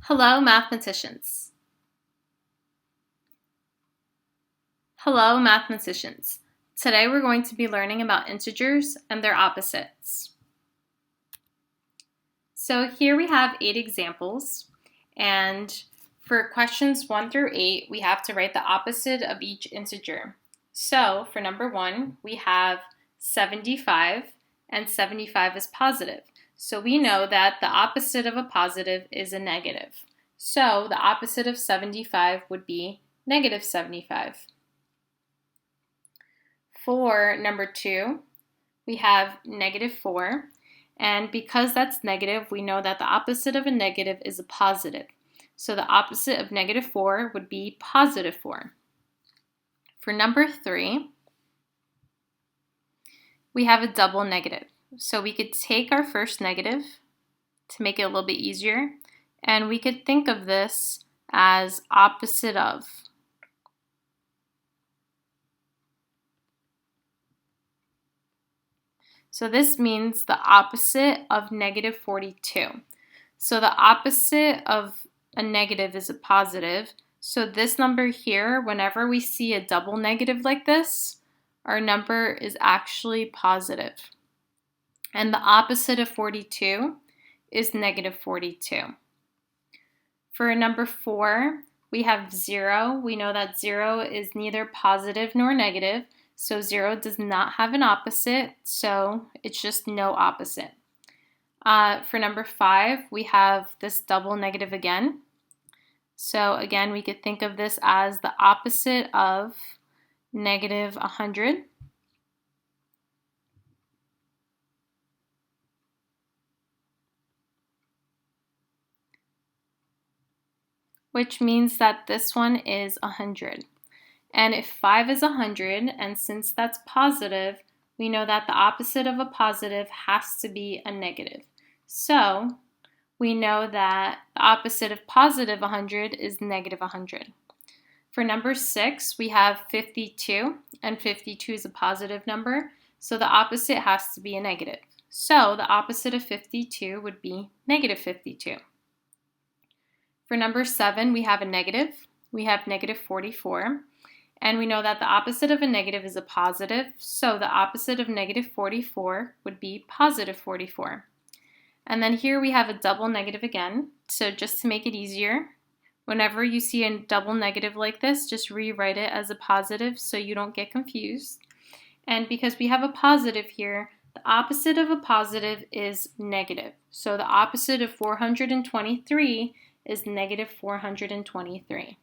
Hello, mathematicians. Hello, mathematicians. Today we're going to be learning about integers and their opposites. So here we have 8 examples, and for questions 1 through 8, we have to write the opposite of each integer. So for number 1, we have 75, and 75 is positive. So we know that the opposite of a positive is a negative. So the opposite of 75 would be negative 75. For number 2, we have negative 4, and because that's negative, we know that the opposite of a negative is a positive. So the opposite of negative 4 would be positive 4. For number 3, we have a double negative. So we could take our first negative to make it a little bit easier, and we could think of this as opposite of. So this means the opposite of negative 42. So the opposite of a negative is a positive. So this number here, whenever we see a double negative like this, our number is actually positive. And the opposite of 42 is negative 42. For number 4, we have 0. We know that 0 is neither positive nor negative. So 0 does not have an opposite, so it's just no opposite. For number 5, we have this double negative again. So again, we could think of this as the opposite of negative 100. Which means that this one is 100. And if 5 is 100, and since that's positive, we know that the opposite of a positive has to be a negative. So we know that the opposite of positive 100 is negative 100. For number 6, we have 52, and 52 is a positive number, so the opposite has to be a negative. So the opposite of 52 would be negative 52. For number 7, we have a negative. We have negative 44. And we know that the opposite of a negative is a positive, so the opposite of negative 44 would be positive 44. And then here we have a double negative again. So just to make it easier, whenever you see a double negative like this, just rewrite it as a positive so you don't get confused. And because we have a positive here, the opposite of a positive is negative. So the opposite of 423 is negative 423.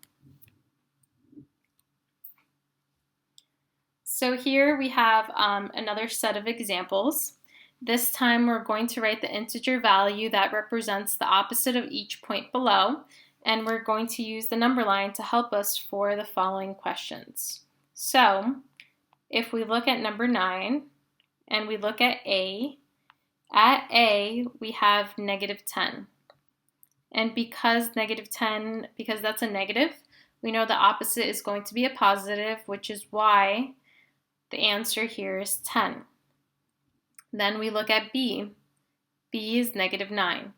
So here we have another set of examples. This time we're going to write the integer value that represents the opposite of each point below, and we're going to use the number line to help us for the following questions. So if we look at number 9 and we look at A we have negative 10. And because that's a negative, we know the opposite is going to be a positive, which is why the answer here is 10. Then we look at B. B is negative 9.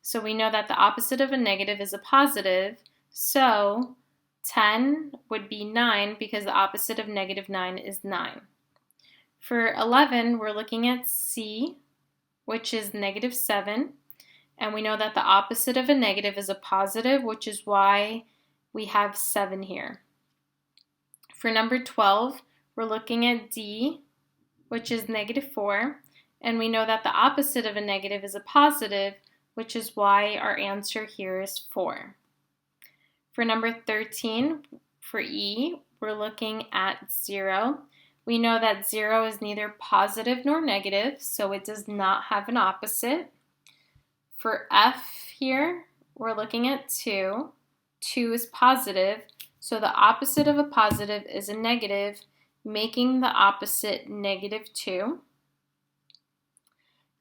So we know that the opposite of a negative is a positive, so 10 would be 9 because the opposite of negative 9 is 9. For 11, we're looking at C, which is negative 7. And we know that the opposite of a negative is a positive, which is why we have 7 here. For number 12, we're looking at D, which is negative 4, and we know that the opposite of a negative is a positive, which is why our answer here is 4. For number 13, for E, we're looking at 0. We know that 0 is neither positive nor negative, so it does not have an opposite. For F here, we're looking at 2. 2 is positive, so the opposite of a positive is a negative, making the opposite negative 2.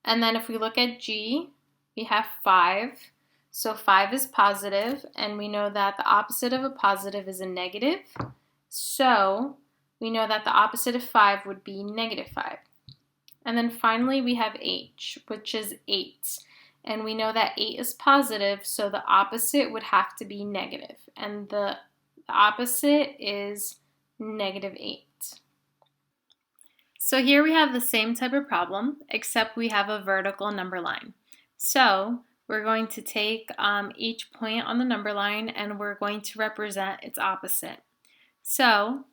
And then if we look at G, we have 5. So 5 is positive, and we know that the opposite of a positive is a negative. So we know that the opposite of 5 would be negative 5. And then finally we have H, which is 8. and we know that 8 is positive, so the opposite would have to be negative, and the opposite is negative 8. So here we have the same type of problem, except we have a vertical number line. So we're going to take each point on the number line and we're going to represent its opposite. So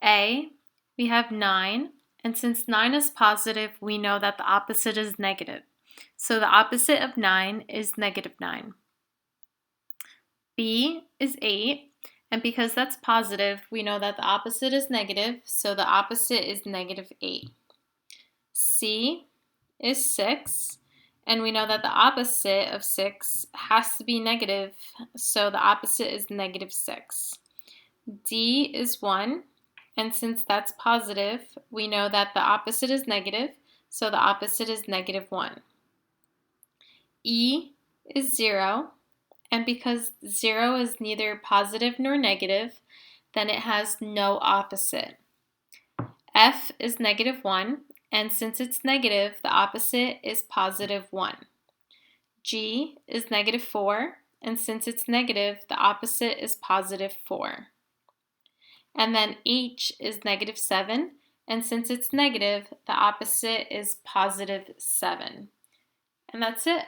A, we have 9, and since 9 is positive, we know that the opposite is negative. So the opposite of 9 is negative 9. B is 8, and because that's positive, we know that the opposite is negative, so the opposite is negative 8. C is 6, and we know that the opposite of 6 has to be negative, so the opposite is negative 6. D is 1, and since that's positive, we know that the opposite is negative, so the opposite is negative 1. E is 0, and because 0 is neither positive nor negative, then it has no opposite. F is negative 1, and since it's negative, the opposite is positive 1. G is negative 4, and since it's negative, the opposite is positive 4. And then H is negative 7, and since it's negative, the opposite is positive 7. And that's it.